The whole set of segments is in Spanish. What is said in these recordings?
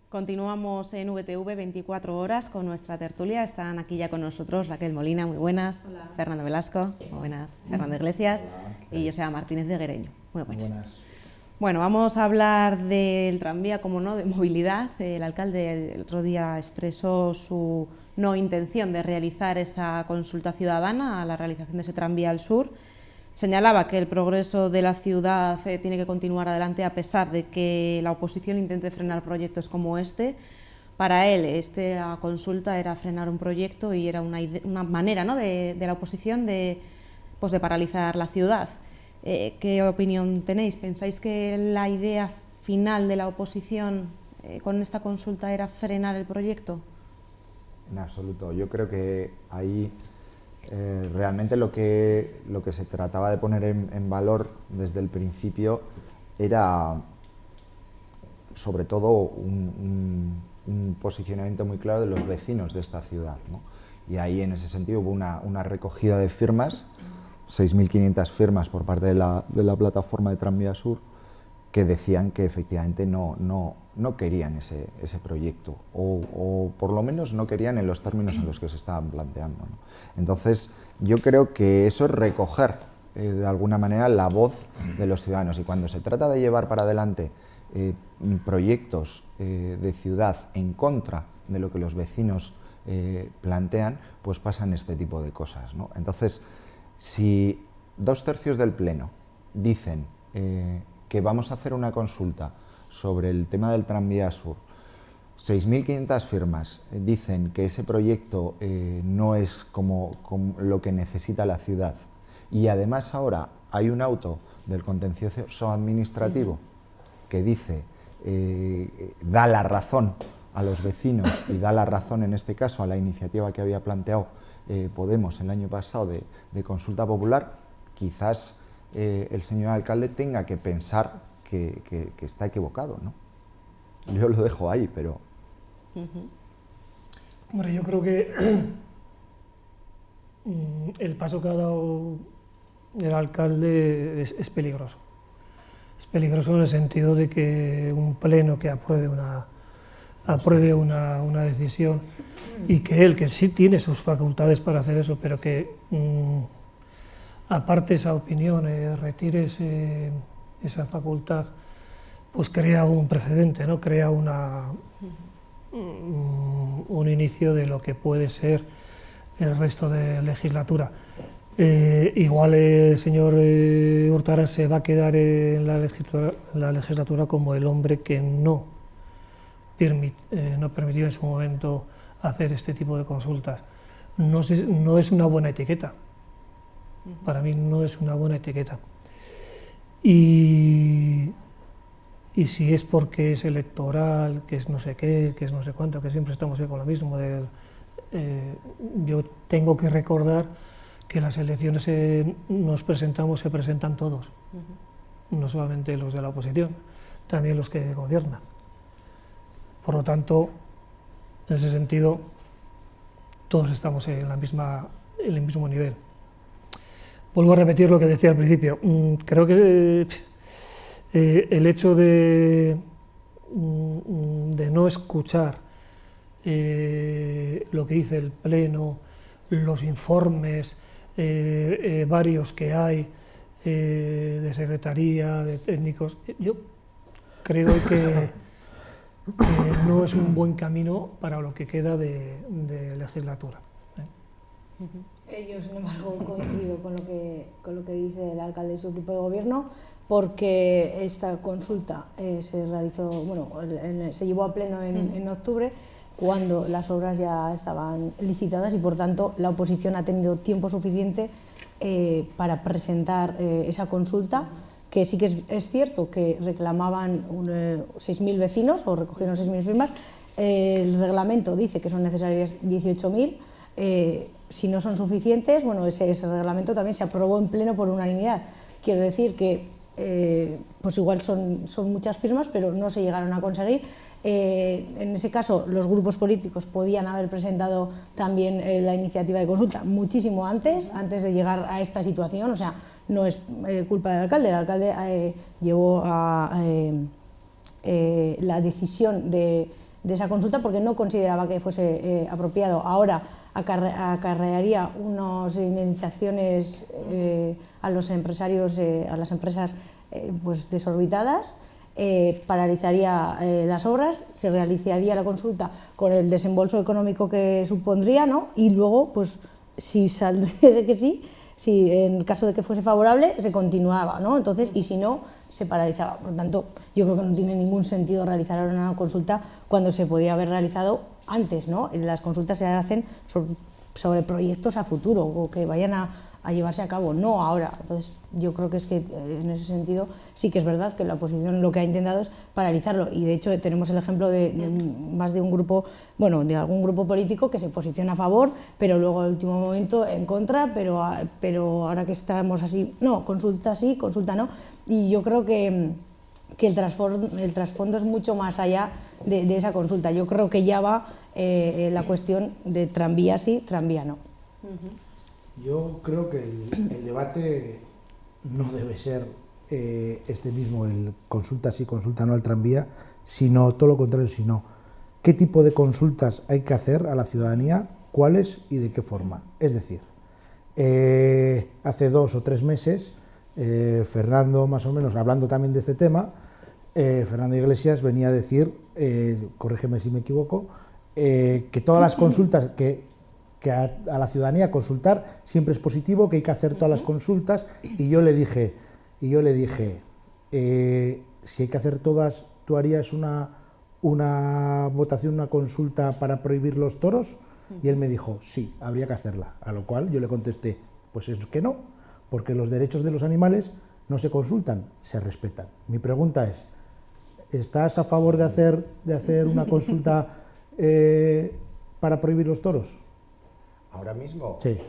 Continuamos en VTV 24 horas con nuestra tertulia. Están aquí ya con nosotros Raquel Molina, muy buenas. Hola. Fernando Velasco, muy buenas. Fernando Iglesias. Hola. Y Joseba Martínez de Guereño, muy buenas. Bueno, vamos a hablar del tranvía, como no, de movilidad. El alcalde el otro día expresó su no intención de realizar esa consulta ciudadana a la realización de ese tranvía al sur. Señalaba que el progreso de la ciudad tiene que continuar adelante a pesar de que la oposición intente frenar proyectos como este. Para él, esta consulta era frenar un proyecto y era una manera, ¿no?, de la oposición de paralizar la ciudad. ¿Qué opinión tenéis? ¿Pensáis que la idea final de la oposición con esta consulta era frenar el proyecto? En absoluto. Yo creo que ahí realmente lo que se trataba de poner en valor desde el principio era sobre todo un posicionamiento muy claro de los vecinos de esta ciudad, ¿no? Y ahí en ese sentido hubo una recogida de firmas, 6.500 firmas por parte de la plataforma de Tranvía Sur, que decían que efectivamente no querían ese proyecto, o por lo menos no querían en los términos en los que se estaban planteando, ¿no? Entonces yo creo que eso es recoger de alguna manera la voz de los ciudadanos, y cuando se trata de llevar para adelante proyectos de ciudad en contra de lo que los vecinos plantean, pues pasan este tipo de cosas, ¿no? Entonces, si 2/3 del Pleno dicen que vamos a hacer una consulta sobre el tema del tranvía sur, 6.500 firmas dicen que ese proyecto no es como lo que necesita la ciudad, y además ahora hay un auto del contencioso administrativo que dice, da la razón a los vecinos y da la razón en este caso a la iniciativa que había planteado Podemos el año pasado de consulta popular, quizás el señor alcalde tenga que pensar que está equivocado, ¿no? Yo lo dejo ahí, pero... Hombre, yo creo que el paso que ha dado el alcalde es peligroso. Es peligroso en el sentido de que un pleno que apruebe una decisión, y que él, que sí tiene sus facultades para hacer eso, pero que aparte esa opinión, retire esa facultad, pues crea un precedente, ¿no? Crea un inicio de lo que puede ser el resto de legislatura. Igual el señor Hurtara se va a quedar en la legislatura como el hombre que no permitió en su momento hacer este tipo de consultas. No es una buena etiqueta. Para mí no es una buena etiqueta. Y si es porque es electoral, que es no sé qué, que es no sé cuánto, que siempre estamos con lo mismo, yo tengo que recordar que las elecciones se presentan todos, no solamente los de la oposición, también los que gobiernan. Por lo tanto, en ese sentido, todos estamos en el mismo nivel. Vuelvo a repetir lo que decía al principio. Creo que el hecho de no escuchar lo que dice el Pleno, los informes varios que hay de secretaría, de técnicos, yo creo que no es un buen camino para lo que queda de legislatura. Yo, sin embargo, coincido con lo que dice el alcalde y su equipo de gobierno, porque esta consulta se realizó, se llevó a pleno en octubre, cuando las obras ya estaban licitadas, y por tanto la oposición ha tenido tiempo suficiente para presentar esa consulta, que sí que es cierto que reclamaban 6.000 vecinos, o recogieron 6.000 firmas. El reglamento dice que son necesarias 18.000. Si no son suficientes, ese reglamento también se aprobó en pleno por unanimidad. Quiero decir que pues igual son muchas firmas, pero no se llegaron a conseguir. En ese caso, los grupos políticos podían haber presentado también la iniciativa de consulta muchísimo antes de llegar a esta situación. O sea, no es culpa del alcalde. El alcalde llevó a la decisión de de esa consulta porque no consideraba que fuese apropiado. Ahora acarrearía unas indemnizaciones a los empresarios, a las empresas pues desorbitadas, paralizaría las obras, se realizaría la consulta con el desembolso económico que supondría, ¿no? Y luego, pues si saldría que sí, si en el caso de que fuese favorable, se continuaba, ¿no? Entonces, y si no, se paralizaba. Por lo tanto, yo creo que no tiene ningún sentido realizar una consulta cuando se podía haber realizado antes, ¿no? Las consultas se hacen sobre proyectos a futuro o que vayan a llevarse a cabo, no ahora. Entonces, yo creo que es que en ese sentido sí que es verdad que la oposición lo que ha intentado es paralizarlo, y de hecho tenemos el ejemplo de más de un grupo, bueno, de algún grupo político que se posiciona a favor, pero luego al último momento en contra, pero ahora que estamos así, no, consulta sí, consulta no, y yo creo que el trasfondo es mucho más allá de esa consulta. Yo creo que ya va la cuestión de tranvía sí, tranvía no. Yo creo que el debate no debe ser este mismo, el consulta sí, consulta no al tranvía, sino todo lo contrario, sino qué tipo de consultas hay que hacer a la ciudadanía, cuáles y de qué forma. Es decir, hace 2 o 3 meses, Fernando, más o menos, hablando también de este tema, Fernando Iglesias venía a decir, corrígeme si me equivoco, que todas las consultas que a la ciudadanía consultar siempre es positivo, que hay que hacer todas las consultas, y yo le dije, si hay que hacer todas, ¿tú harías una votación, una consulta para prohibir los toros? Y él me dijo, sí, habría que hacerla, a lo cual yo le contesté, pues es que no, porque los derechos de los animales no se consultan, se respetan. Mi pregunta es, ¿estás a favor de hacer una consulta para prohibir los toros? ¿Ahora mismo? Sí.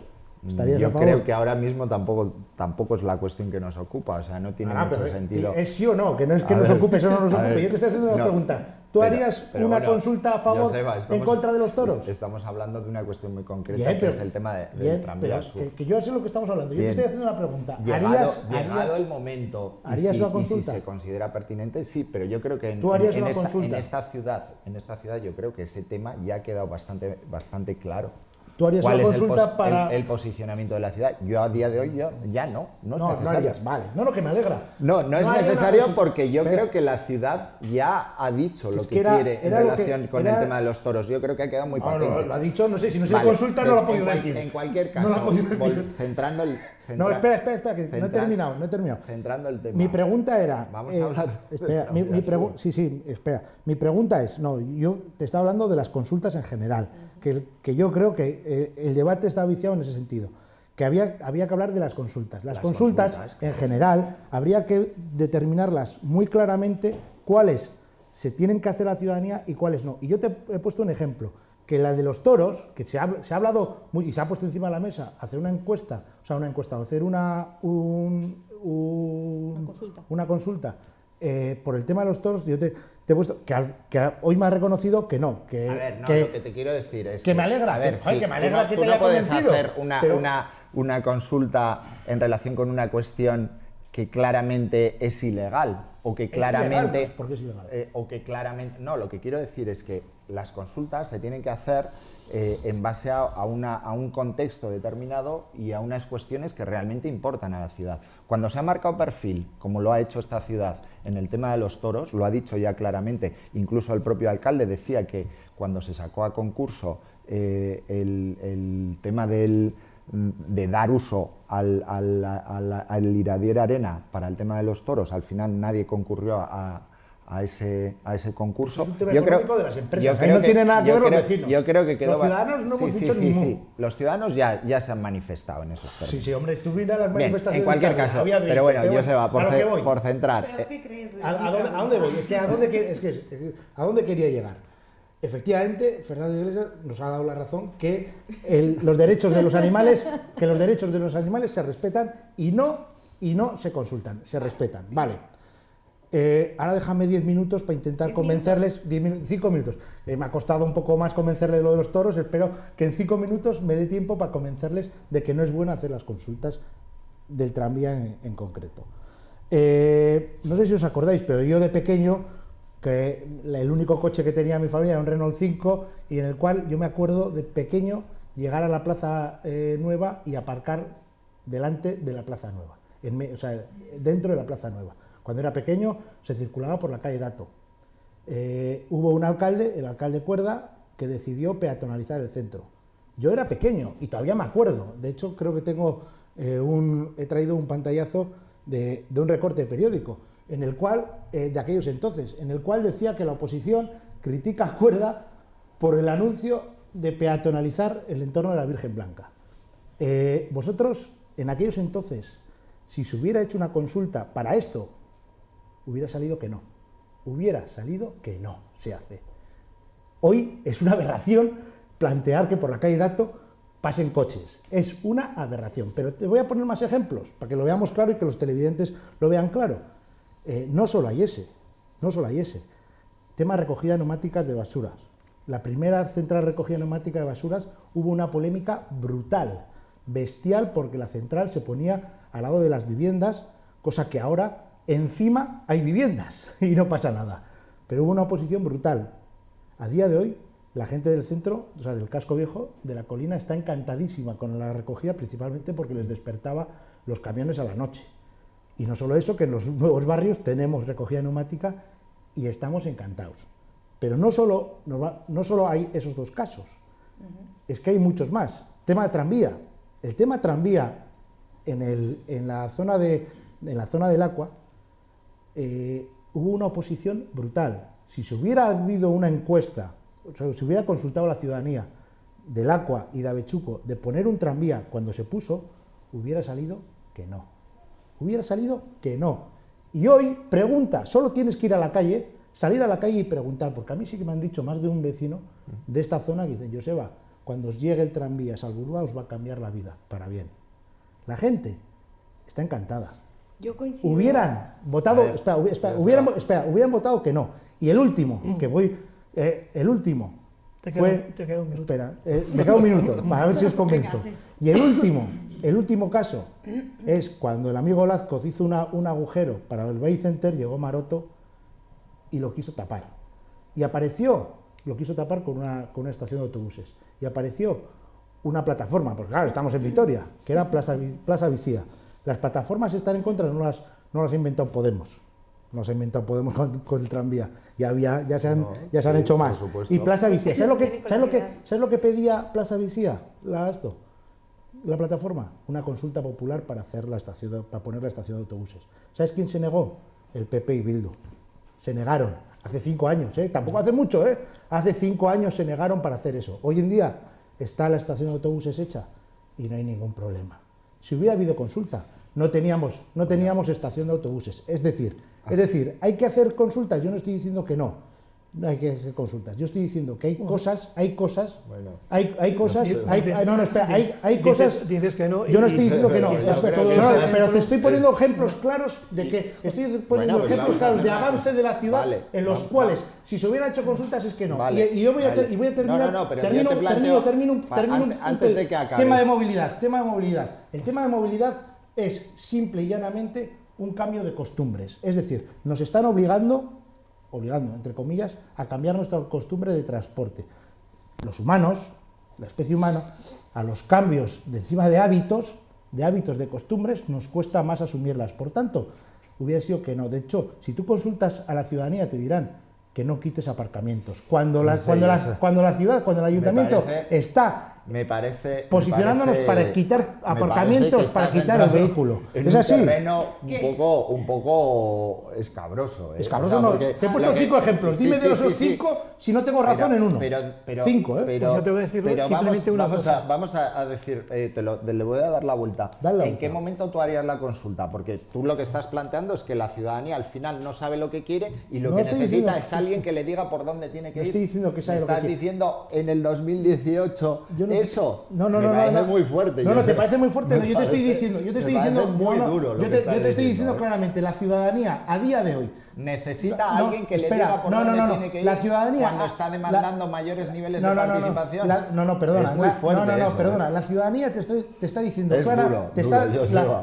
¿Estarías Yo a favor? creo que ahora mismo tampoco es la cuestión que nos ocupa, o sea, no tiene mucho sentido. ¿Es sí o no? Que no es que nos ocupe, eso no nos ocupe. Yo te estoy haciendo una pregunta. ¿Tú harías una consulta a favor, Joseba, en contra de los toros? Estamos hablando de una cuestión muy concreta, Bien, que es el tema del tranvía sur. Que yo sé lo que estamos hablando. Yo te estoy haciendo una pregunta. Llegado el momento, ¿harías una y consulta? si se considera pertinente, sí, pero yo creo que ¿Tú harías una consulta? en esta ciudad yo creo que ese tema ya ha quedado bastante claro. ¿Tú harías una consulta para el posicionamiento de la ciudad? Yo a día de hoy ya no es necesario. No harías, vale. No, que me alegra. No es necesario porque yo creo que la ciudad ya ha dicho lo que quiere en relación con el tema de los toros. Yo creo que ha quedado muy patente. No, lo ha dicho, no sé, si no se consulta no lo ha podido decir. En cualquier caso, centrando el... No, espera, que no he terminado. Centrando el tema. Mi pregunta era... Vamos a hablar... Espera, espera. Mi pregunta es, yo te estaba hablando de las consultas en general, que yo creo que el debate está viciado en ese sentido, que había que hablar de las consultas. Las consultas, en general, habría que determinarlas muy claramente cuáles se tienen que hacer a la ciudadanía y cuáles no. Y yo te he puesto un ejemplo, que la de los toros, que se ha hablado y se ha puesto encima de la mesa, hacer una encuesta, hacer una consulta por el tema de los toros. Yo te he puesto que hoy me ha reconocido que no. A ver, lo que te quiero decir es que me alegra, que me alegra que te haya convencido. Tú no puedes hacer una consulta en relación con una cuestión que claramente es ilegal, o que claramente... ¿Por qué es ilegal? O que claramente... No, lo que quiero decir es que las consultas se tienen que hacer en base a un contexto determinado y a unas cuestiones que realmente importan a la ciudad. Cuando se ha marcado perfil, como lo ha hecho esta ciudad en el tema de los toros, lo ha dicho ya claramente, incluso el propio alcalde decía que cuando se sacó a concurso el tema de dar uso al Iradier Arena para el tema de los toros, al final nadie concurrió a ese concurso. Es un tema económico de las empresas, ahí no tiene nada que ver los vecinos. Yo creo que quedó... Los ciudadanos no hemos dicho ni mu. Sí. Los ciudadanos ya se han manifestado en esos términos. Sí, hombre, tú miras las manifestaciones... En cualquier caso, pero bueno, Joseba, por centrar... ¿Pero qué crees de ¿A dónde voy? ¿A dónde quería llegar? Efectivamente, Fernando Iglesias nos ha dado la razón que los derechos de los animales se respetan y no se consultan, se respetan. Vale. Ahora déjame 10 minutos para intentar convencerles, 5 minutos. Me ha costado un poco más convencerles lo de los toros, espero que en 5 minutos me dé tiempo para convencerles de que no es bueno hacer las consultas del tranvía en concreto. No sé si os acordáis, pero yo de pequeño que el único coche que tenía mi familia era un Renault 5 y en el cual yo me acuerdo de pequeño llegar a la Plaza Nueva y aparcar delante de la Plaza Nueva, o sea, dentro de la Plaza Nueva. Cuando era pequeño se circulaba por la calle Dato. Hubo un alcalde, el alcalde Cuerda, que decidió peatonalizar el centro. Yo era pequeño y todavía me acuerdo, de hecho creo que tengo he traído un pantallazo de un recorte de periódico, en el cual, de aquellos entonces, en el cual decía que la oposición critica a Cuerda por el anuncio de peatonalizar el entorno de la Virgen Blanca. Vosotros, en aquellos entonces, si se hubiera hecho una consulta para esto, hubiera salido que no. Hubiera salido que no se hace. Hoy es una aberración plantear que por la calle Dato pasen coches. Es una aberración. Pero te voy a poner más ejemplos para que lo veamos claro y que los televidentes lo vean claro. No solo hay ese. Tema recogida de neumáticas de basuras. La primera central recogida de neumática de basuras hubo una polémica brutal, bestial, porque la central se ponía al lado de las viviendas, cosa que ahora encima hay viviendas y no pasa nada. Pero hubo una oposición brutal. A día de hoy, la gente del centro, o sea, del casco viejo, de la colina, está encantadísima con la recogida, principalmente porque les despertaba los camiones a la noche. Y no solo eso, que en los nuevos barrios tenemos recogida neumática y estamos encantados. Pero no solo hay esos dos casos, es que hay muchos más. Tema de tranvía. El tema tranvía en la zona del Aqua hubo una oposición brutal. Si se hubiera habido una encuesta, o sea, si hubiera consultado a la ciudadanía del Aqua y de Avechuco de poner un tranvía cuando se puso, hubiera salido que no. Hubiera salido que no. Y hoy pregunta, solo tienes que ir a la calle, salir a la calle y preguntar, porque a mí sí que me han dicho más de un vecino de esta zona que dice: Joseba, cuando os llegue el tranvía a Salburua os va a cambiar la vida para bien. La gente está encantada. Yo coincido. Hubieran votado, hubieran votado que no. Y el último, Te fue... queda un minuto. Espera, me queda un minuto, para ver si os convenzo. Y el último caso es cuando el amigo Lazcoz hizo un agujero para el Bay Center, llegó Maroto y lo quiso tapar. Y lo quiso tapar con una estación de autobuses. Y apareció una plataforma, porque claro, estamos en Vitoria, que era Plaza Visía. Las plataformas están en contra, no las ha inventado Podemos. No se ha inventado Podemos con el tranvía. Ya se han hecho más. Y Plaza Visía. ¿Sabes lo que pedía Plaza Visía? La plataforma. Una consulta popular para poner la estación de autobuses. ¿Sabes quién se negó? El PP y Bildu. Se negaron. Hace 5 años, tampoco hace mucho, hace 5 años se negaron para hacer eso. Hoy en día está la estación de autobuses hecha y no hay ningún problema. Si hubiera habido consulta, no teníamos estación de autobuses. Es decir, hay que hacer consultas. Yo no estoy diciendo que no hay que hacer consultas. Yo estoy diciendo que hay cosas. Dices que no. Yo no estoy diciendo que no. Pero te estoy poniendo ejemplos claros de de avance de la ciudad en los cuales, si se hubieran hecho consultas, es que no. Y yo voy a terminar. Termino antes de que acabes. Tema de movilidad. El tema de movilidad es simple y llanamente un cambio de costumbres. Es decir, nos están obligando, entre comillas, a cambiar nuestra costumbre de transporte. Los humanos, la especie humana, a los cambios de encima de hábitos, de costumbres, nos cuesta más asumirlas. Por tanto, hubiera sido que no. De hecho, si tú consultas a la ciudadanía, te dirán que no quites aparcamientos. Cuando el ayuntamiento está posicionándonos para quitar aparcamientos, para quitar el vehículo. Es así. Un terreno un poco escabroso. Escabroso no. Te he puesto 5 ejemplos. Dime de esos 5 si no tengo razón en uno. 5, Pues yo te voy a decir simplemente una cosa. Vamos a decir, le voy a dar la vuelta. ¿En qué momento tú harías la consulta? Porque tú lo que estás planteando es que la ciudadanía al final no sabe lo que quiere y lo que necesita es alguien que le diga por dónde tiene que ir. Estoy diciendo que sabe lo que quiere. Estás diciendo en el 2018 eso. No. Me parece muy fuerte. No, te parece muy fuerte. Yo te estoy diciendo muy duro. Yo te estoy diciendo claramente, la ciudadanía a día de hoy necesita a alguien que le diga por dónde tiene que ir. La ciudadanía cuando está demandando mayores niveles de participación. Perdona. Es muy fuerte perdona. La ciudadanía te está diciendo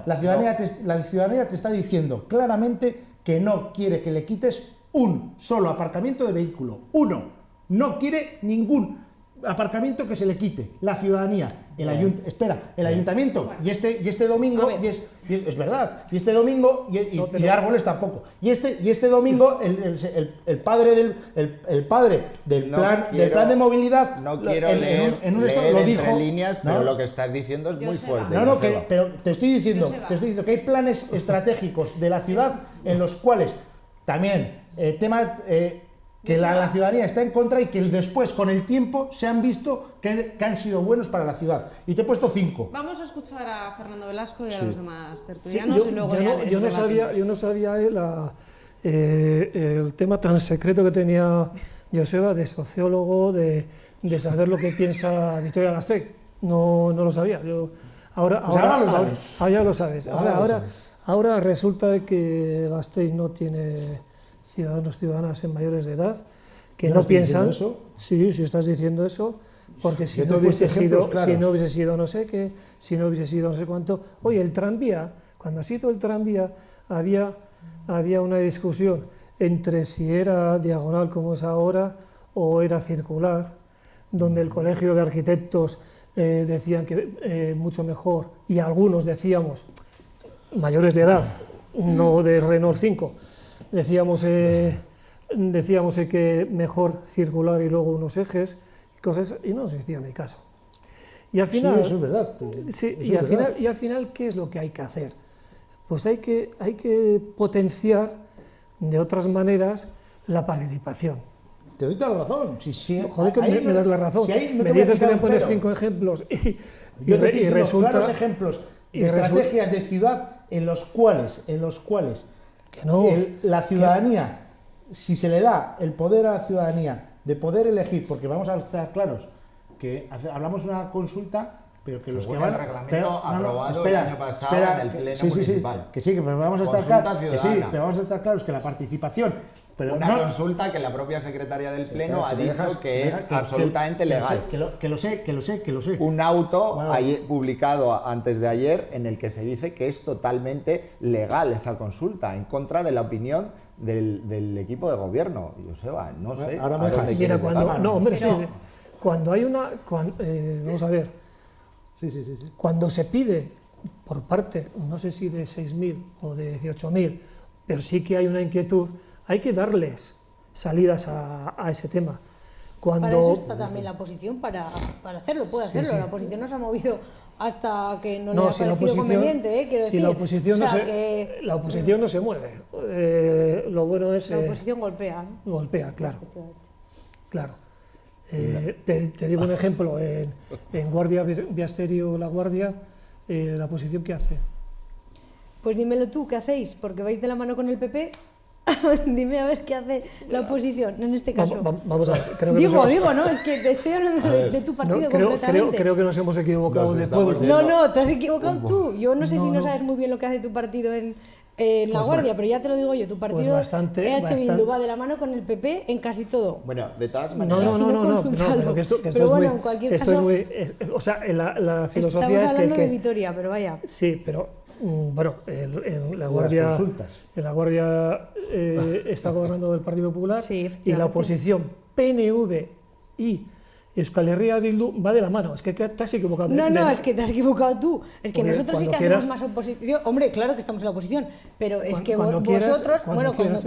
la ciudadanía te está diciendo claramente que no quiere que le quites un solo aparcamiento de vehículo. Uno. No quiere ningún aparcamiento que se le quite. La ciudadanía, el ayuntamiento y este domingo, es verdad, y este domingo, y árboles tampoco. Y este domingo, el padre del plan de movilidad, No quiero en un estado lo leer dijo. entre líneas, pero ¿no? lo que estás diciendo es muy fuerte. Pero te estoy diciendo que hay planes estratégicos de la ciudad en los cuales también que la ciudadanía está en contra y que después, con el tiempo, se han visto que han sido buenos para la ciudad. Y te he puesto 5. Vamos a escuchar a Fernando Velasco y a Sí. los demás Sí, tertulianos y luego yo no sabía el tema tan secreto que tenía Joseba de sociólogo, de saber lo que piensa Vitoria-Gasteiz. No lo sabía. Ahora lo sabes. Ya lo sabes. Ahora resulta de que Gasteiz no tiene ciudadanas en mayores de edad que ¿Yo no estoy diciendo piensan. eso? Sí, estás diciendo eso, porque si Yo te no he puesto hubiese sido, ejemplos claros. si no hubiese sido no sé qué, si no hubiese sido no sé cuánto. Oye, el tranvía, cuando se hizo el tranvía, había una discusión entre si era diagonal como es ahora o era circular, donde el colegio de arquitectos decían que mucho mejor, y algunos decíamos, mayores de edad, no de Renault 5, decíamos que mejor circular y luego unos ejes y cosas, y no nos hicieron ni caso. Y al final, Sí, eso es verdad. sí, Eso es verdad. y al final, ¿qué es lo que hay que hacer? Pues hay que potenciar de otras maneras la participación. Te doy toda la razón. Joder, que ahí me das la razón. si ahí no Me te voy a dices que quitar me un pones pero. 5 ejemplos Yo te estoy diciendo resulta claros ejemplos y de resulta- estrategias de ciudad en los cuales que no. la ciudadanía, si se le da el poder a la ciudadanía de poder elegir, porque vamos a estar claros que hablamos de una consulta, pero que los Según que van el reglamento aprobado el año pasado en el Pleno sí, Municipal. que sí, que vamos a estar Consulta claros, ciudadana. pero vamos a estar claros que la participación, pero Una no, consulta que la propia secretaria del Pleno si ha me dicho dejas- que si me es dejas- absolutamente legal. que lo sé. Un auto Bueno. publicado antes de ayer en el que se dice que es totalmente legal esa consulta, en contra de la opinión del equipo de gobierno. Y Joseba, no sé. Ahora me a dónde dejas. quieres Mira, llegar. no, hombre, Pero- sí. Cuando hay vamos a ver, Sí. cuando se pide por parte, no sé si de 6.000 o de 18.000, pero sí que hay una inquietud, hay que darles salidas a ese tema. Cuando, Para eso está también la oposición, para hacerlo, puede Sí, hacerlo. sí. La oposición no se ha movido hasta que no, le no, ha si la parecido oposición, conveniente, quiero si decir. la oposición, O sea, que la oposición no se mueve. Lo bueno es la oposición golpea, ¿no? golpea, claro. Efectivamente. Claro. Te digo un ejemplo, en Guardia Viasterio La Guardia, la posición que hace. Pues dímelo tú, ¿qué hacéis? Porque vais de la mano con el PP. Dime a ver qué hace la oposición en este caso. Vamos a ver, creo que Digo, ¿no? Es que te estoy hablando de tu partido concretamente. creo que nos hemos equivocado Nos de estamos pueblo. No, te has equivocado tú. Yo no sé si no no. sabes muy bien lo que hace tu partido en La Pues Guardia, pero ya te lo digo yo, tu partido bastante, Bildu va de la mano con el PP en casi todo. Bueno, de todas No, maneras, Si no, no, consultadlo. pero que esto Pero es bueno, muy, en cualquier esto es caso, muy, o sea, la filosofía estamos es hablando que de Vitoria, pero vaya. sí, pero bueno, en la Las Guardia, consultas. en la Guardia está gobernando el Partido Popular Sí, y efectivamente. la oposición PNV y Euskal Herria Bildu va de la mano. Es que te has equivocado. No, es que te has equivocado tú. Es que Porque nosotros sí que cuando hacemos quieras- más oposición. Hombre, claro que estamos en la oposición, pero es que Cuando quieras- vosotros, cuando bueno, quieras,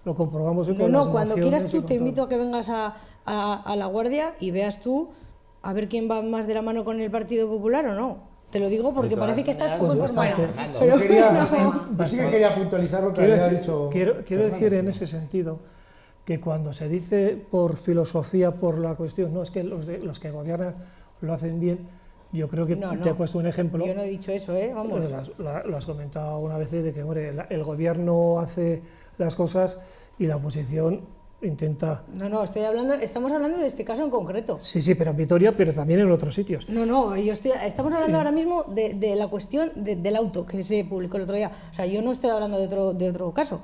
lo comprobamos con no, las cuando mociones quieras y tú con te todo. invito a que vengas a La Guardia y veas tú a ver quién va más de la mano con el Partido Popular o no. Te lo digo porque De todas parece que estás maneras, poco pues informado. bastante. Pero Yo sí que quería puntualizar lo que Quiero había decir, dicho. quiero Fernando. decir en ese sentido que cuando se dice por filosofía, por la cuestión, no, es que los que gobiernan lo hacen bien, yo creo que No, te he puesto un ejemplo. yo no he dicho eso, vamos. Lo has comentado una vez de que hombre, el gobierno hace las cosas y la oposición intenta. No, estamos hablando de este caso en concreto. Sí, pero en Vitoria, pero también en otros sitios. No, estamos hablando ahora mismo de la cuestión del auto que se publicó el otro día. O sea, yo no estoy hablando de otro caso.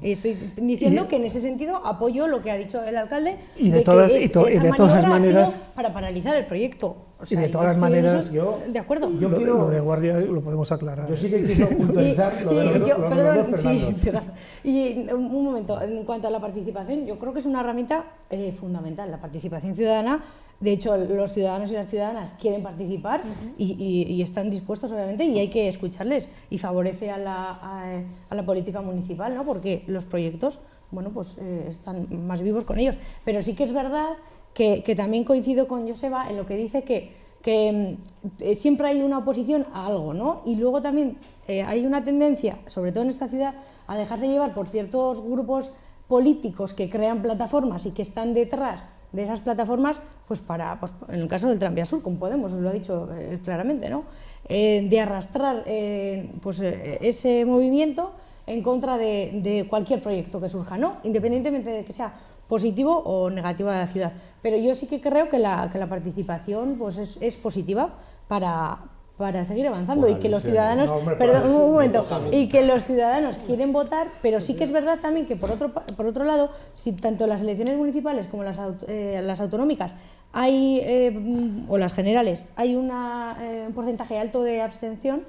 Estoy diciendo que en ese sentido apoyo lo que ha dicho el alcalde Y de que todas- esa y de todas maniobra ha sido maneras- para paralizar el proyecto. O sea, y de todas yo estoy en maneras, eso yo- de acuerdo. yo lo quiero- de guardia lo podemos aclarar. Yo sí que quiero puntualizar lo de los dos perdón, Fernandos. tienes razón. Y un momento, en cuanto a la participación, yo creo que es una herramienta fundamental, la participación ciudadana. De hecho, los ciudadanos y las ciudadanas quieren participar y están dispuestos, obviamente, y hay que escucharles. Y favorece a la política municipal, ¿no? Porque los proyectos, bueno, pues están más vivos con ellos. Pero sí que es verdad que también coincido con Joseba en lo que dice que siempre hay una oposición a algo, ¿no? Y luego también hay una tendencia, sobre todo en esta ciudad, a dejarse llevar por ciertos grupos políticos que crean plataformas y que están detrás de esas plataformas, pues en el caso del Tranvía Sur, como Podemos, os lo ha dicho claramente, ¿no? De arrastrar ese movimiento en contra de cualquier proyecto que surja, ¿no? Independientemente de que sea positivo o negativo a la ciudad. Pero yo sí que creo que la participación pues es positiva para seguir avanzando y que los ciudadanos, perdón, un momento, y que los ciudadanos quieren votar, pero sí que es verdad también que por otro lado, si tanto las elecciones municipales como las autonómicas o las generales hay un porcentaje alto de abstención,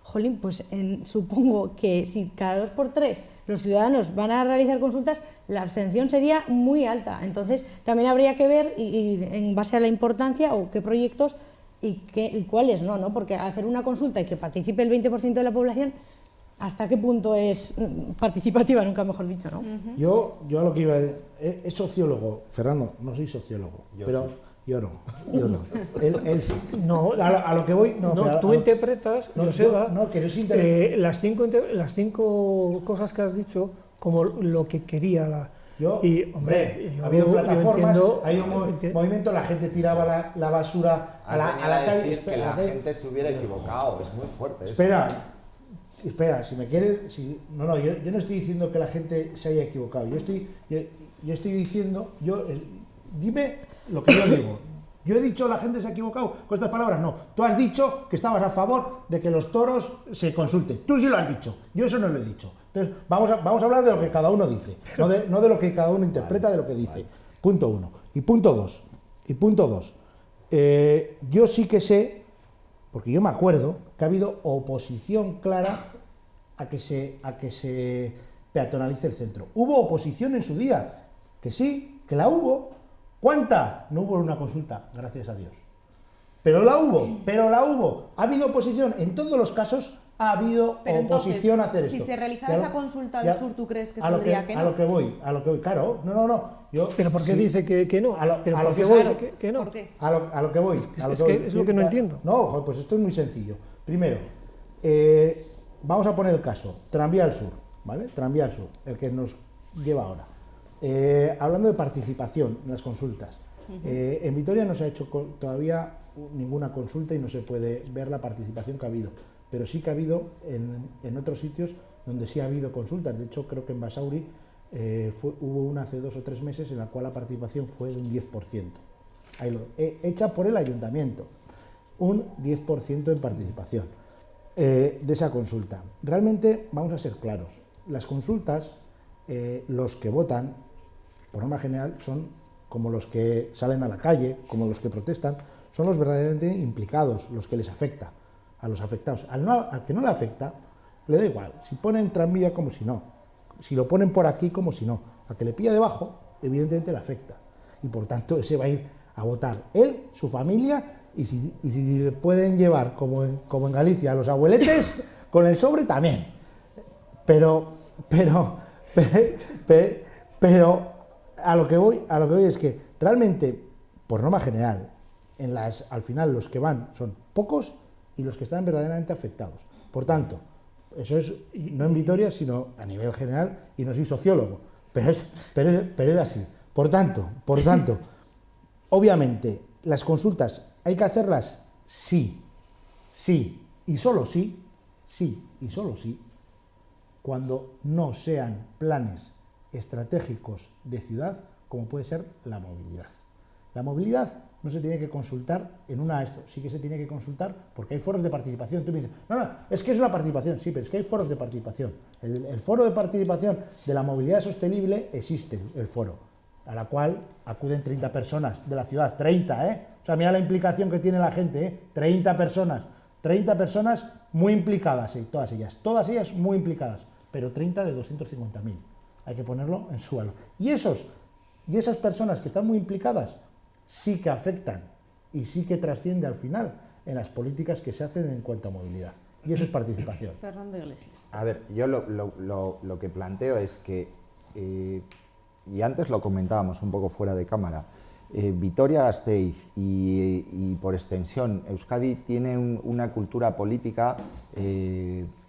jolín, pues supongo que si cada 2 por 3 los ciudadanos van a realizar consultas, la abstención sería muy alta. Entonces, también habría que ver, y en base a la importancia, o qué proyectos y cuáles no, porque hacer una consulta y que participe el 20% de la población, ¿hasta qué punto es participativa? Nunca mejor dicho, ¿no? Yo a lo que iba a decir, es sociólogo, Fernando, no soy sociólogo, pero yo no. Él sí. No, A lo que voy, no, pero tú interpretas, no, Joseba, no, que no es las 5 cosas que has dicho como lo que quería la... Ha habido plataformas, hay un movimiento, la gente tiraba la basura a la calle. Decir que la gente se hubiera equivocado, es muy fuerte. Espera, si me quieres... No, yo no estoy diciendo que la gente se haya equivocado, yo estoy diciendo... Dime lo que yo digo. ¿Yo he dicho la gente se ha equivocado con estas palabras? No. Tú has dicho que estabas a favor de que los toros se consulten. Tú sí lo has dicho. Yo eso no lo he dicho. Entonces, vamos a hablar de lo que cada uno dice, no de lo que cada uno interpreta de lo que dice. Punto 1. Y punto 2. Yo sí que sé, porque yo me acuerdo, que ha habido oposición clara a que se peatonalice el centro. Hubo oposición en su día, que sí, que la hubo. ¿Cuánta? No hubo una consulta, gracias a Dios. Pero la hubo. Ha habido oposición. En todos los casos ha habido oposición a hacer esto. Si se realizara esa consulta al sur, ¿tú crees que saldría que no? A lo que voy. Claro, no. ¿Pero por qué dice que no? A lo que no? ¿Por qué? A lo que voy. Es lo que no entiendo. No, pues esto es muy sencillo. Primero, vamos a poner el caso. Tranvía al Sur, ¿vale? Tranvía al Sur, el que nos lleva ahora. Hablando de participación en las consultas, en Vitoria no se ha hecho todavía ninguna consulta y no se puede ver la participación que ha habido, pero sí que ha habido en otros sitios donde sí ha habido consultas. De hecho, creo que en Basauri hubo una hace 2 o 3 meses en la cual la participación fue de un 10%, hecha por el ayuntamiento, un 10% en participación de esa consulta. Realmente, vamos a ser claros, las consultas, los que votan, por norma general, son como los que salen a la calle, como los que protestan, son los verdaderamente implicados, los que les afecta, a los afectados. Al que no le afecta, le da igual, si ponen tranvía como si no, si lo ponen por aquí como si no, a que le pilla debajo, evidentemente le afecta, y por tanto ese va a ir a votar él, su familia, y si le pueden llevar, como en Galicia, a los abueletes, con el sobre también. Pero a lo que voy es que realmente, por norma general, al final los que van son pocos y los que están verdaderamente afectados. Por tanto, eso es no en Vitoria, sino a nivel general, y no soy sociólogo, pero es así. Por tanto, obviamente, las consultas hay que hacerlas sí, y solo sí, cuando no sean planes estratégicos de ciudad, como puede ser la movilidad. La movilidad no se tiene que consultar en esto, sí que se tiene que consultar porque hay foros de participación. Tú me dices, no, es que es una participación, sí, pero es que hay foros de participación. El foro de participación de la movilidad sostenible existe, el foro. a la cual acuden 30 personas de la ciudad, 30, ¿eh? O sea, mira la implicación que tiene la gente, ¿eh? 30 personas muy implicadas, todas ellas muy implicadas, pero 30 de 250.000, hay que ponerlo en su valor. Y esas personas que están muy implicadas sí que afectan y sí que trasciende al final en las políticas que se hacen en cuanto a movilidad. Y eso es participación. Fernando Iglesias. A ver, yo lo que planteo es que, y antes lo comentábamos un poco fuera de cámara, Vitoria-Gasteiz y por extensión Euskadi tiene una cultura política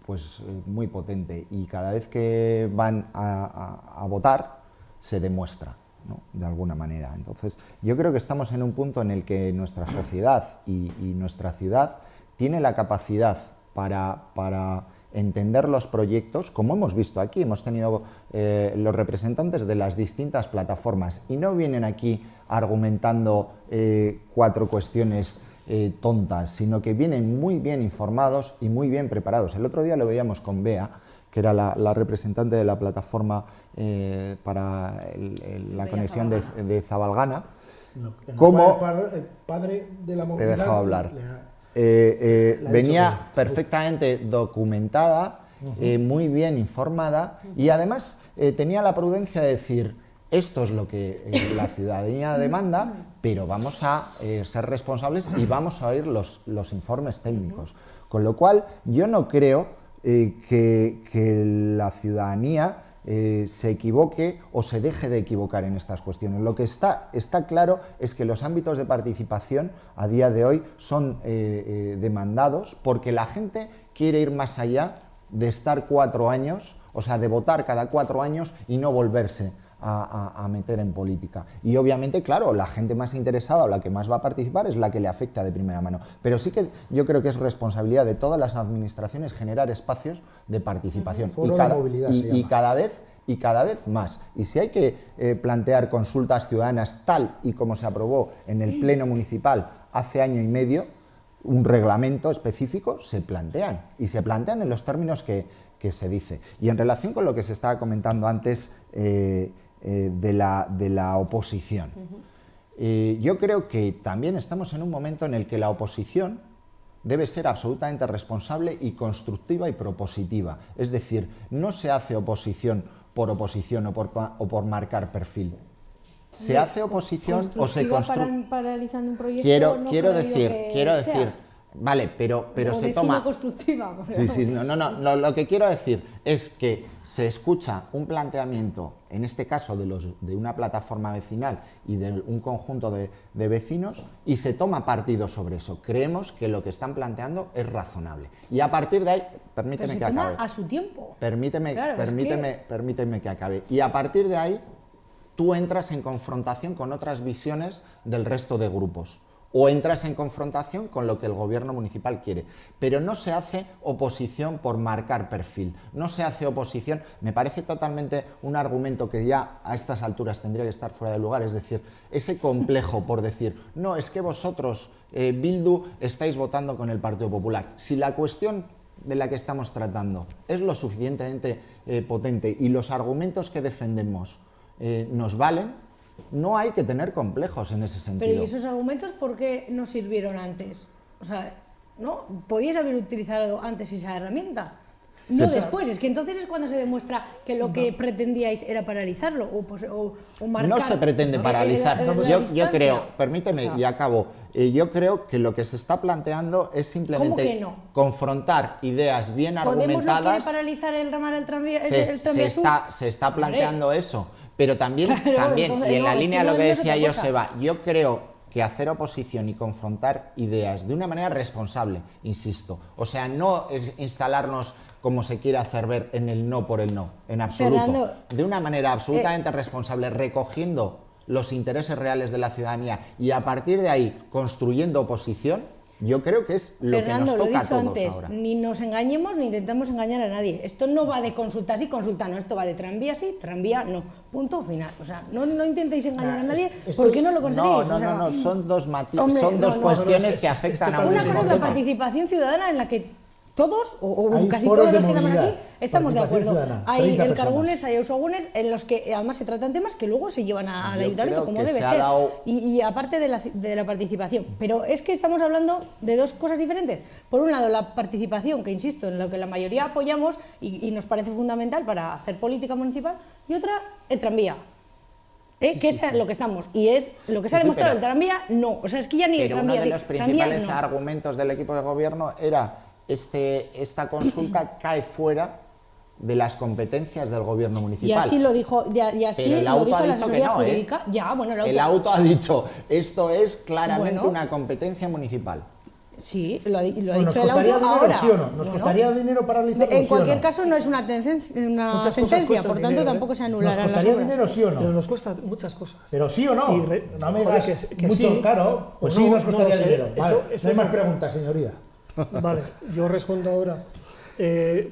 pues muy potente, y cada vez que van a votar se demuestra, ¿no?, de alguna manera. Entonces, yo creo que estamos en un punto en el que nuestra sociedad y nuestra ciudad tiene la capacidad para entender los proyectos, como hemos visto aquí. Hemos tenido los representantes de las distintas plataformas y no vienen aquí argumentando 4 cuestiones tontas, sino que vienen muy bien informados y muy bien preparados. El otro día lo veíamos con Bea, que era la representante de la plataforma para la conexión de Zabalgana. Como el padre de la movilidad. He dejado hablar. Venía perfectamente documentada, muy bien informada, y además tenía la prudencia de decir: esto es lo que la ciudadanía demanda, pero vamos a ser responsables y vamos a oír los informes técnicos. Con lo cual, yo no creo que la ciudadanía se equivoque o se deje de equivocar en estas cuestiones. Lo que está claro es que los ámbitos de participación a día de hoy son demandados, porque la gente quiere ir más allá de estar 4 años, o sea, de votar cada 4 años y no volverse a meter en política. Y obviamente, claro, la gente más interesada o la que más va a participar es la que le afecta de primera mano. Pero sí que yo creo que es responsabilidad de todas las administraciones generar espacios de participación. Y cada vez más. Y si hay que plantear consultas ciudadanas tal y como se aprobó en el Pleno Municipal hace año y medio, un reglamento específico, se plantean. Y se plantean en los términos que se dice. Y en relación con lo que se estaba comentando antes de la oposición, yo creo que también estamos en un momento en el que la oposición debe ser absolutamente responsable y constructiva y propositiva. Es decir, no se hace oposición o por marcar perfil. Se hace oposición o se construye. Paralizando un proyecto. Quiero decir, vale, pero se toma. Constructiva. Sí, no, lo que quiero decir es que se escucha un planteamiento, en este caso de una plataforma vecinal y de un conjunto de vecinos, y se toma partido sobre eso. Creemos que lo que están planteando es razonable. Y a partir de ahí, permíteme que acabe. A su tiempo. Permíteme que acabe. Y a partir de ahí, tú entras en confrontación con otras visiones del resto de grupos, o entras en confrontación con lo que el gobierno municipal quiere. Pero no se hace oposición por marcar perfil, no se hace oposición. Me parece totalmente un argumento que ya a estas alturas tendría que estar fuera de lugar, es decir, ese complejo por decir: no, es que vosotros, Bildu, estáis votando con el Partido Popular. Si la cuestión de la que estamos tratando es lo suficientemente potente y los argumentos que defendemos nos valen, no hay que tener complejos en ese sentido. Pero ¿y esos argumentos por qué no sirvieron antes? O sea, ¿no? ¿Podíais haber utilizado antes esa herramienta? No después, es que entonces es cuando se demuestra que lo que pretendíais era paralizarlo o marcar. No se pretende paralizar. Yo creo, permíteme, y acabo. Yo creo que lo que se está planteando es simplemente confrontar ideas bien argumentadas. ¿Podemos no quiere paralizar el ramal del tranvía? Se está planteando eso. Pero también, y en la línea de lo que decía Joseba, yo creo que hacer oposición y confrontar ideas de una manera responsable, insisto, o sea, no es instalarnos como se quiere hacer ver en el no por el no, en absoluto, Fernando, de una manera absolutamente responsable, recogiendo los intereses reales de la ciudadanía y a partir de ahí construyendo oposición. Yo creo que es lo Fernando, que nos toca a todos antes, ahora. Ni nos engañemos ni intentamos engañar a nadie. Esto no va de consulta sí, consulta no. Esto va de tranvía sí, tranvía no. Punto final. O sea, no intentéis engañar a nadie porque no lo conseguís. No. Son dos cuestiones que afectan a un Una cosa es la participación ciudadana en la que todos, o Hay casi foros todos de los que estamos aquí, movilidad, estamos de participación acuerdo. ciudadana, Hay 30 Elkargunes, hay Euskogunes, en los que además se tratan temas que luego se llevan al Yo ayuntamiento, creo como que debe se ha ser. dado- Y aparte de la participación. Pero es que estamos hablando de dos cosas diferentes. Por un lado, la participación, que insisto, en lo que la mayoría apoyamos y nos parece fundamental para hacer política municipal, y otra, el tranvía. Que es lo que estamos. Y es lo que se ha Sí, demostrado, pero- el tranvía no. O sea, es que ya ni el Pero uno tranvía de sí, los tranvía principales no. argumentos del equipo de gobierno era esta consulta cae fuera de las competencias del gobierno Y municipal. así lo dijo, y así Pero el lo auto dijo ha la dicho que asesoría no, jurídica. Ya, bueno, El auto ha dicho, esto es claramente Bueno. una competencia municipal. Sí, lo ha Pues dicho ¿nos el costaría auto dinero, ahora. sí o no? ¿Nos Bueno, costaría dinero paralizarlo, en sí o cualquier no? caso no es una Muchas cosas sentencia, cuestan por tanto dinero, tampoco se ¿Nos anularán las costaría obras. dinero, sí o Pero no? nos cuesta muchas cosas. Pero sí o no. Y No me joder, digas que mucho, sí, claro. Pues o sí, no, nos no costaría lo sé. dinero. Vale, Eso no hay es más lo- preguntas, señoría. Vale, yo respondo ahora.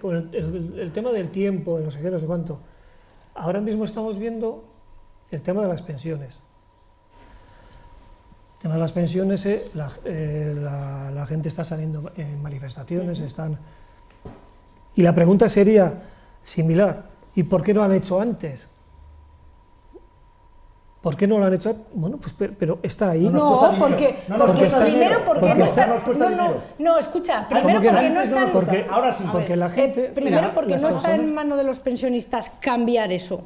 Con el tema del tiempo, de no sé qué, no sé cuánto. Ahora mismo estamos viendo el tema de las pensiones. El tema de las pensiones, la gente está saliendo en manifestaciones, están... Y la pregunta sería similar, ¿y por qué no lo han hecho antes? ¿Por qué no lo han hecho antes? Bueno, pues pero está ahí. No nos No, cuesta dinero. porque, No nos porque cuesta primero dinero. porque ¿Por no qué? está, No nos cuesta dinero. no, escucha, primero ¿cómo que porque no antes no está nos en, cuesta? Ahora sí. Porque la gente... primero mira, porque las no está personas- en manos de los pensionistas cambiar eso.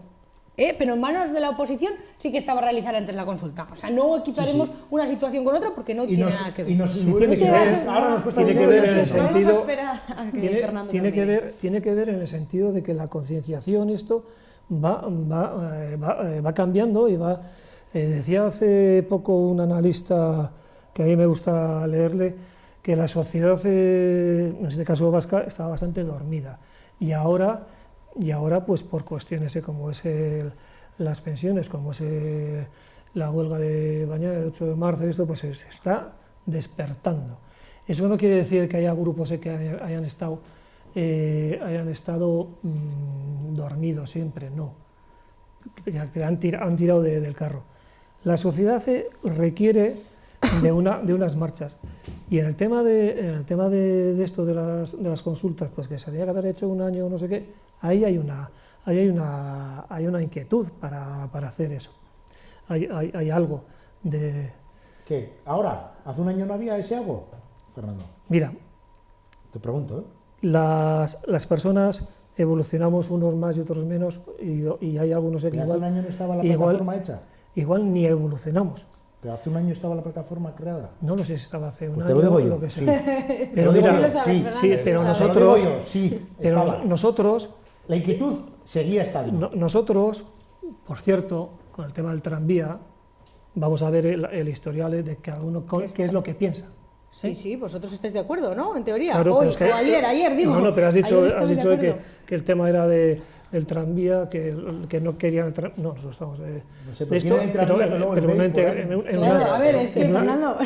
Pero en manos de la oposición sí que estaba a realizar antes la consulta. O sea, no equiparemos una situación con otra porque no Y tiene nos, nada que y ver. nos Sí, tiene tiene que que ver. ver, Ahora nos cuesta tiene que dinero. ver y en el antes no. Vamos a sentido- esperar a que Fernando tiene termine. que ver en el sentido de que la concienciación esto va cambiando y va... decía hace poco un analista que a mí me gusta leerle que la sociedad, en este caso vasca, estaba bastante dormida y ahora pues por cuestiones como es las pensiones, como es la huelga de mañana, el 8 de marzo, esto pues se está despertando. Eso no quiere decir que haya grupos que hayan estado dormidos siempre, no, que han tirado del carro. La sociedad requiere de unas marchas y en el tema de esto de las consultas, pues que se tenía que haber hecho un año o no sé qué, ahí hay una inquietud para hacer eso. Hay algo de... ¿Qué? ¿Ahora? ¿Hace un año no había ese algo, Fernando? Mira, Te pregunto, ¿eh? las personas evolucionamos unos más y otros menos y hay algunos que Pero hace un año no estaba la igual- plataforma hecha. igual ni evolucionamos. Pero hace un año estaba la plataforma creada. No lo sé si estaba hace un Pues año te lo digo o yo. lo que Sí. sea. Te Pero lo digo mira, yo, Sí lo sabes, sí. Fernando, sí, lo pero sabes. Te lo digo nosotros, yo, sí, pero estaba. nosotros, La inquietud seguía estando. nosotros, por cierto, con el tema del tranvía, vamos a ver el historial de cada uno qué es lo que piensa. Sí, vosotros estáis de acuerdo, ¿no? En teoría. Claro, Hoy, pero es que- o ayer, digo. No, pero has dicho Ayer estamos de que acuerdo. el tema era del tranvía, que no querían el tranvía. No, nosotros estamos No sé, de pero esto, quieren el tranvía, pero luego el pero BEI por ahí. en Claro, a ver, es que en una- Fernando.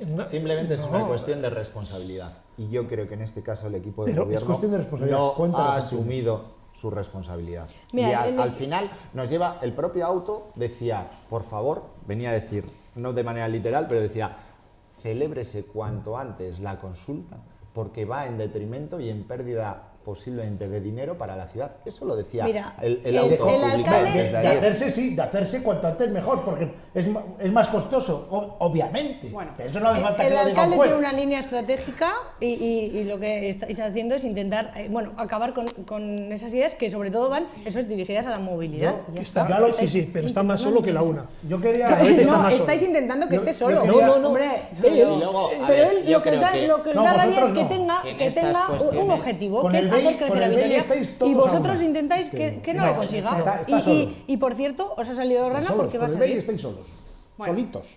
en una- Simplemente es una no, cuestión de responsabilidad. Y yo creo que en este caso el equipo de Pero es gobierno cuestión de responsabilidad. no Cuenta ha las acciones. asumido su responsabilidad. Mira, y el- al final nos lleva, el propio auto decía, por favor, venía a decir, no de manera literal, pero decía, celébrese cuanto antes la consulta, porque va en detrimento y en pérdida posiblemente de dinero para la ciudad. Eso lo decía Mira, el el auto publicado alcalde desde De ayer. hacerse, sí, de hacerse cuanto antes mejor, porque es más costoso, obviamente. Bueno, Pero eso no hace falta El que lo diga un alcalde juez. tiene una línea estratégica y lo que estáis haciendo es intentar acabar con esas ideas que sobre todo van dirigidas a la movilidad. Yo- Ya Está, Ya lo- sí, pero está más solo que la una. Yo quería... Cada vez está No, más solo. estáis intentando que Yo- esté yo solo. quería- No, no, Hombre, él- pero, Y luego, a pero ver, él yo lo que os creo da, que- lo que os No, da rabia es vosotros que no. tenga, En que estas tenga un cuestiones, objetivo, con que el es BEI hacer crecer con a el BEI Vitoria, estáis todos y a vosotros una. intentáis que no lo consiga. está solo. Y por cierto, os ha salido rana solos, porque va a con el BEI salir. estáis solos. Bueno. Solitos.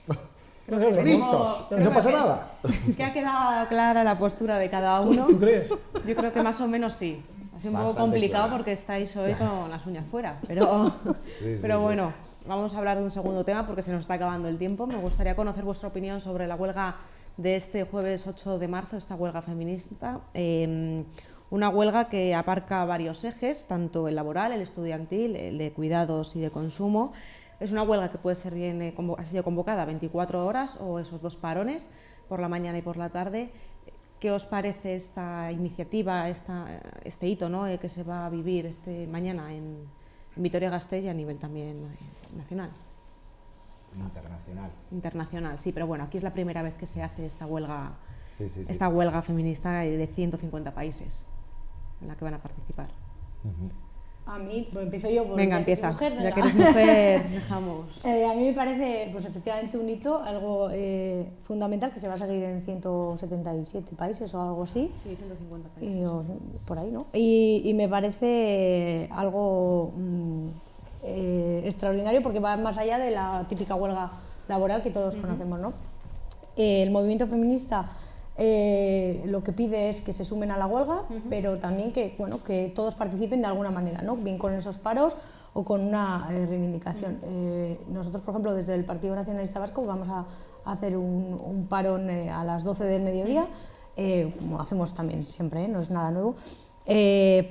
Creo que Solitos. Creo Y no que- pasa nada. Que ha quedado clara la postura de cada uno. ¿Tú crees? Yo creo que más o menos sí. Ha sido un poco Bastante complicado clara. porque estáis hoy con las uñas fuera. Pero, sí, pero sí. bueno, vamos a hablar de un segundo tema porque se nos está acabando el tiempo. Me gustaría conocer vuestra opinión sobre la huelga de este jueves 8 de marzo, esta huelga feminista. Una huelga que aparca varios ejes, tanto el laboral, el estudiantil, el de cuidados y de consumo. Es una huelga que puede ser bien, ha sido convocada 24 horas o esos dos parones, por la mañana y por la tarde. ¿qué os parece esta iniciativa, este hito, ¿no?, que se va a vivir mañana en Vitoria-Gasteiz y a nivel también nacional? Internacional, sí, pero bueno, aquí es la primera vez que se hace esta huelga, esta huelga feminista de 150 países en la que van a participar. A mí, pues empiezo yo. Venga, empieza. Ya que eres mujer, dejamos. A mí me parece, pues efectivamente, un hito, algo fundamental, que se va a seguir en 177 países o algo así. Sí, 150 países. Por ahí, ¿no? Y me parece algo extraordinario, porque va más allá de la típica huelga laboral que todos conocemos, ¿no? El movimiento feminista lo que pide es que se sumen a la huelga, pero también que, bueno, que todos participen de alguna manera, ¿no?, bien con esos paros o con una reivindicación. Nosotros, por ejemplo, desde el Partido Nacionalista Vasco vamos a hacer un parón a las 12 del mediodía, como hacemos también siempre, no es nada nuevo,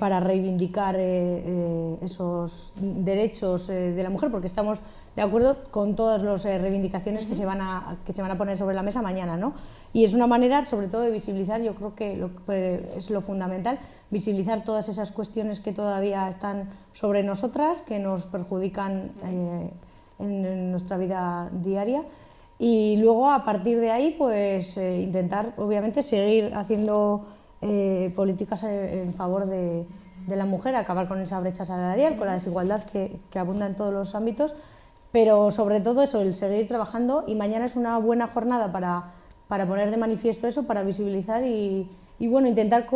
para reivindicar esos derechos de la mujer, porque estamos de acuerdo con todas las reivindicaciones que se van a poner sobre la mesa mañana, ¿no? Y es una manera, sobre todo, de visibilizar, yo creo que es lo fundamental, visibilizar todas esas cuestiones que todavía están sobre nosotras, que nos perjudican en nuestra vida diaria, y luego, a partir de ahí, pues intentar, obviamente, seguir haciendo políticas en favor de la mujer, acabar con esa brecha salarial, con la desigualdad que abunda en todos los ámbitos, pero sobre todo eso, el seguir trabajando, y mañana es una buena jornada para poner de manifiesto eso, para visibilizar y bueno, intentar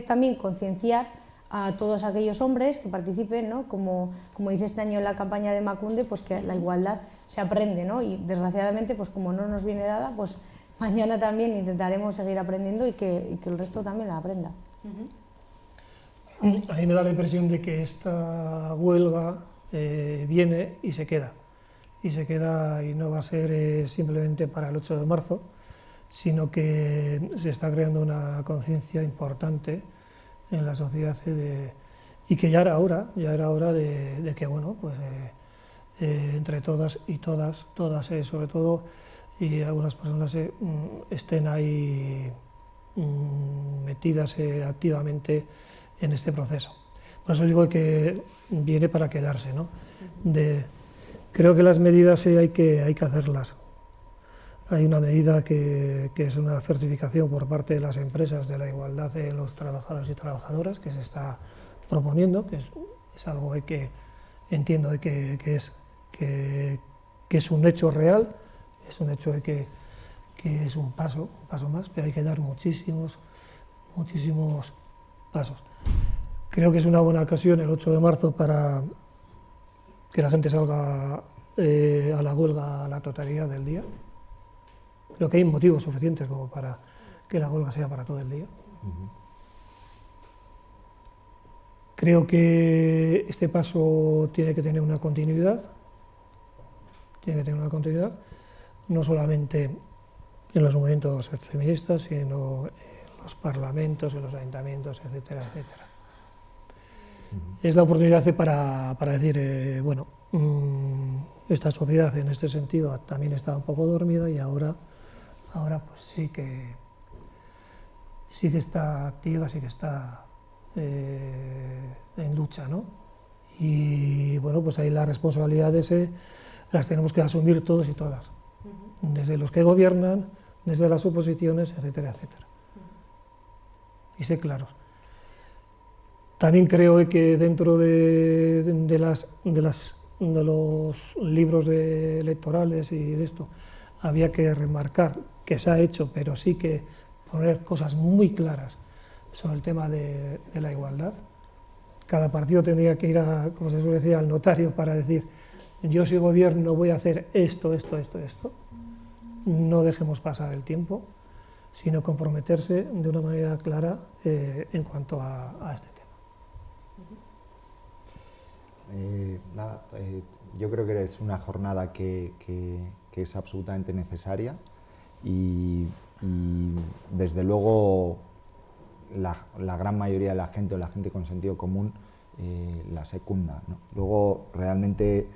también concienciar a todos aquellos hombres que participen, ¿no? Como dice este año en la campaña de Emakunde, pues que la igualdad se aprende, ¿no? Y desgraciadamente, pues como no nos viene dada, pues mañana también intentaremos seguir aprendiendo y que el resto también la aprenda. A mí me da la impresión de que esta huelga viene y se queda. Y se queda, y no va a ser simplemente para el 8 de marzo, sino que se está creando una conciencia importante en la sociedad y que ya era hora de que, bueno, pues entre todas y todas sobre todo, y algunas personas estén ahí metidas activamente en este proceso. Por eso digo que viene para quedarse, ¿no? Creo que las medidas hay que hacerlas. Hay una medida que es una certificación por parte de las empresas de la igualdad de los trabajadores y trabajadoras que se está proponiendo, que es algo que entiendo que es un hecho real, es un hecho que es un paso más, pero hay que dar muchísimos pasos. Creo que es una buena ocasión el 8 de marzo para que la gente salga a la huelga a la totalidad del día. Creo que hay motivos suficientes como para que la huelga sea para todo el día. Creo que este paso tiene que tener una continuidad, no solamente en los movimientos feministas, sino en los parlamentos, en los ayuntamientos, etcétera, etcétera. Es la oportunidad para decir, bueno, esta sociedad en este sentido también estaba un poco dormida y ahora pues sí que está activa, sí que está en lucha, ¿no? Y bueno, pues ahí las responsabilidades las tenemos que asumir todos y todas, desde los que gobiernan, desde las oposiciones, etcétera, etcétera. Y sé claros. También creo que dentro de los libros electorales y de esto, había que remarcar que se ha hecho, pero sí que poner cosas muy claras sobre el tema de la igualdad. Cada partido tendría que ir, como se suele decir, al notario para decir, yo si gobierno voy a hacer esto. No dejemos pasar el tiempo, sino comprometerse de una manera clara en cuanto a este tema. Yo creo que es una jornada que es absolutamente necesaria y desde luego la gran mayoría de la gente o la gente con sentido común la secunda, ¿no? Luego realmente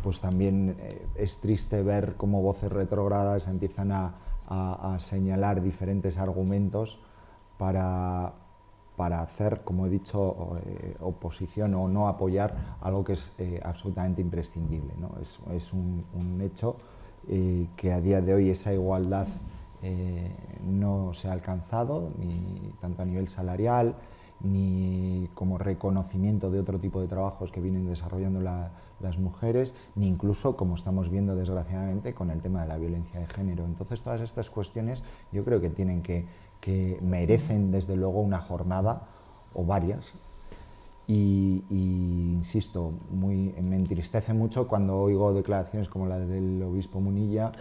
pues también es triste ver cómo voces retrógradas empiezan a señalar diferentes argumentos para hacer, como he dicho, oposición o no apoyar algo que es absolutamente imprescindible, ¿no? Es un hecho que a día de hoy esa igualdad no se ha alcanzado, ni tanto a nivel salarial, ni como reconocimiento de otro tipo de trabajos que vienen desarrollando las mujeres, ni incluso, como estamos viendo desgraciadamente, con el tema de la violencia de género. Entonces, todas estas cuestiones yo creo que tienen que merecen desde luego una jornada o varias. Y insisto, me entristece mucho cuando oigo declaraciones como la del obispo Munilla,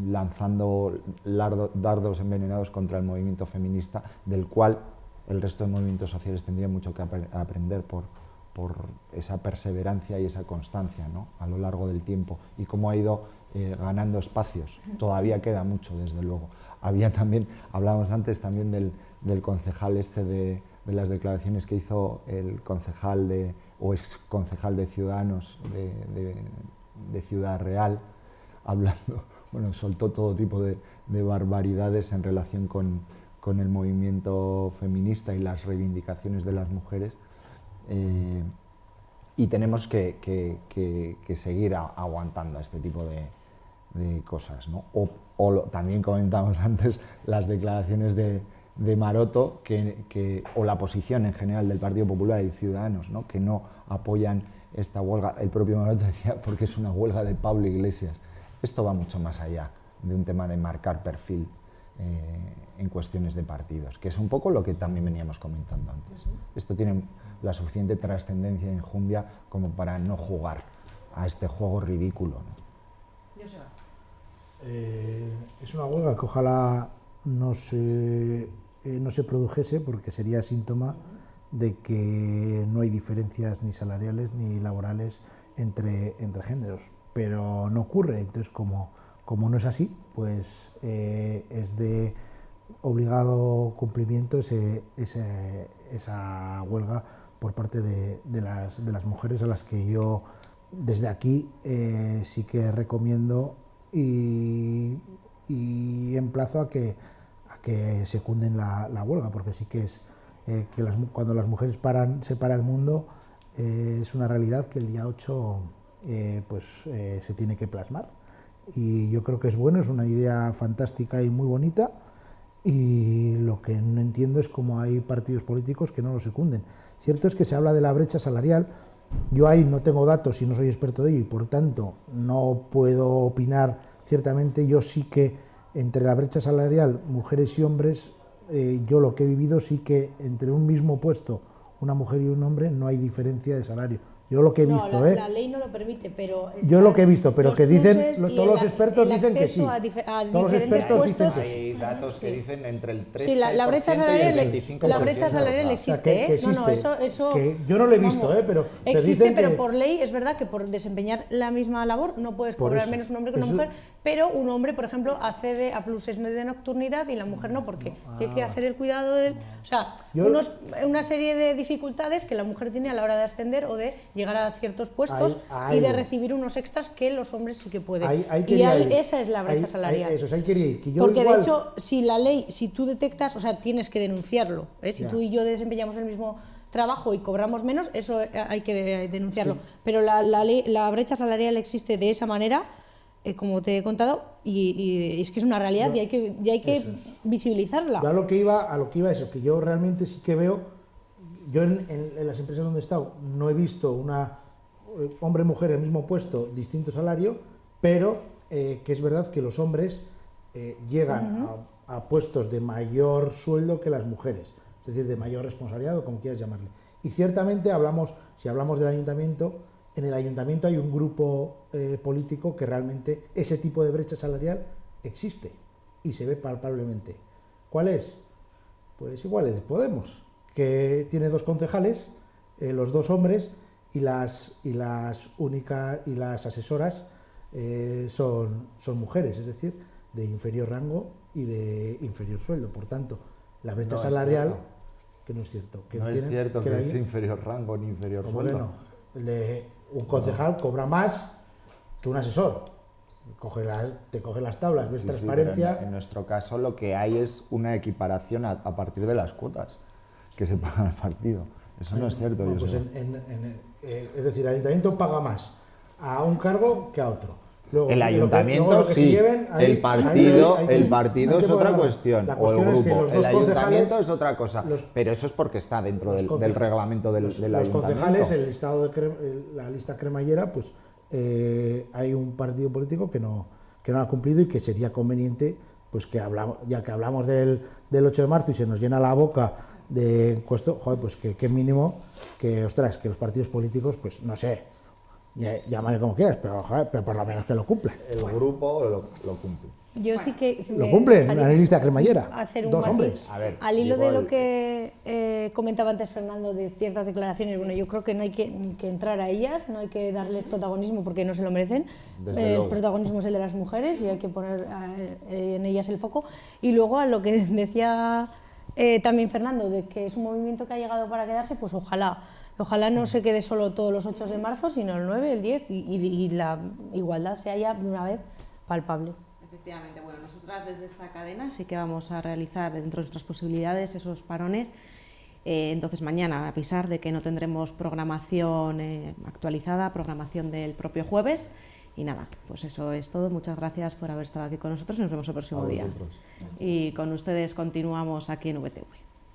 lanzando dardos envenenados contra el movimiento feminista, del cual el resto de movimientos sociales tendría mucho que aprender por esa perseverancia y esa constancia, ¿no?, a lo largo del tiempo, y cómo ha ido ganando espacios. Todavía queda mucho, desde luego. Hablábamos antes también del concejal de las declaraciones que hizo el concejal o ex concejal de Ciudadanos de Ciudad Real, hablando, soltó todo tipo de barbaridades en relación con el movimiento feminista y las reivindicaciones de las mujeres, y tenemos que seguir aguantando este tipo de cosas, ¿no? También comentamos antes las declaraciones de Maroto o la posición en general del Partido Popular y Ciudadanos, ¿no?, que no apoyan esta huelga. El propio Maroto decía, porque es una huelga de Pablo Iglesias. Esto va mucho más allá de un tema de marcar perfil en cuestiones de partidos, que es un poco lo que también veníamos comentando antes. Esto tiene la suficiente trascendencia e enjundia como para no jugar a este juego ridículo, ¿no? Es una huelga que ojalá no se produjese, porque sería síntoma de que no hay diferencias ni salariales ni laborales entre géneros, pero no ocurre. Entonces, como no es así, pues es de obligado cumplimiento esa huelga por parte de las mujeres, a las que yo desde aquí sí que recomiendo y emplazo a que secunden la huelga, porque sí que es cuando las mujeres se para el mundo, es una realidad que el día 8 se tiene que plasmar, y yo creo que es bueno, es una idea fantástica y muy bonita, y lo que no entiendo es cómo hay partidos políticos que no lo secunden. Cierto es que se habla de la brecha salarial. Yo ahí no tengo datos y no soy experto de ello, y por tanto no puedo opinar ciertamente. Yo sí que entre la brecha salarial, mujeres y hombres, yo lo que he vivido, sí que entre un mismo puesto, una mujer y un hombre, no hay diferencia de salario. Yo lo que he visto, la ley no lo permite, pero yo lo que he visto, pero que dicen, todos los expertos dicen que sí. Todos los expertos dicen que sí. Hay datos que dicen entre el 13% sí, la brecha salarial, y el 25%. La brecha salarial existe, que existe, eso que yo no lo he visto, pero existe, dicen pero por ley es verdad que por desempeñar la misma labor no puedes cobrar menos un hombre que una mujer, pero un hombre, por ejemplo, accede a pluses de nocturnidad y la mujer no, porque tiene que hacer el cuidado del... O sea, una serie de dificultades que la mujer tiene a la hora de ascender o de llegar a ciertos puestos y de recibir unos extras que los hombres sí que pueden. Esa es la brecha salarial. Ahí quería ir. Porque de hecho, si tú detectas, o sea, tienes que denunciarlo, ¿eh? Si tú y yo desempeñamos el mismo trabajo y cobramos menos, eso hay que denunciarlo. Sí. Pero la brecha salarial existe de esa manera, como te he contado, y es que es una realidad y hay que visibilizarla. Yo a lo que iba eso, que yo realmente sí que veo, yo en las empresas donde he estado no he visto una hombre-mujer en el mismo puesto, distinto salario, pero que es verdad que los hombres llegan a puestos de mayor sueldo que las mujeres, es decir, de mayor responsabilidad, o como quieras llamarle. Y ciertamente si hablamos del ayuntamiento, en el ayuntamiento hay un grupo político que realmente ese tipo de brecha salarial existe y se ve palpablemente. ¿Cuál es? Pues igual es de Podemos, que tiene 2 concejales, los 2 hombres, y las asesoras son mujeres, es decir, de inferior rango y de inferior sueldo. Por tanto, la brecha salarial, que no es cierto. No es cierto que es inferior rango ni inferior sueldo. Un concejal cobra más que un asesor. te coge las tablas, ves Sí, transparencia. pero en nuestro caso lo que hay es una equiparación a partir de las cuotas que se pagan al partido. Eso no es cierto. Bueno, pues es decir, el ayuntamiento paga más a un cargo que a otro. Luego, el ayuntamiento luego lo que se sí, lleven, ahí- el partido, ahí- ahí- el partido ahí es te otra puedo ganar. cuestión, La o el cuestión es que grupo. los El dos ayuntamiento concejales- es otra cosa, pero eso es porque está dentro del reglamento del los ayuntamiento. concejales, el listado la lista cremallera, pues hay un partido político que no ha cumplido y que sería conveniente, pues que hablamos, ya que hablamos del 8 de marzo y se nos llena la boca de encuesto, joder, pues que mínimo que, ostras, que los partidos políticos, pues no sé, llámale como quieras, pero, joder, pero por lo menos que lo cumplan. El grupo lo cumple. Yo sí que... Lo cumplen, una lista cremallera, hacer un dos matiz. hombres. A ver, Al hilo digo de lo el- que comentaba antes Fernando de ciertas declaraciones, bueno, yo creo que no hay que entrar a ellas, no hay que darles protagonismo porque no se lo merecen. Desde El luego. protagonismo es el de las mujeres y hay que poner en ellas el foco. Y luego a lo que decía también Fernando, de que es un movimiento que ha llegado para quedarse, pues ojalá no se quede solo todos los 8 de marzo, sino el 9, el 10 y la igualdad se haya de una vez palpable. Efectivamente, bueno, nosotras desde esta cadena sí que vamos a realizar dentro de nuestras posibilidades esos parones. Entonces mañana, a pesar de que no tendremos programación actualizada, programación del propio jueves. Y nada, pues eso es todo. Muchas gracias por haber estado aquí con nosotros y nos vemos el próximo día. vosotros. Y con ustedes continuamos aquí en VTV.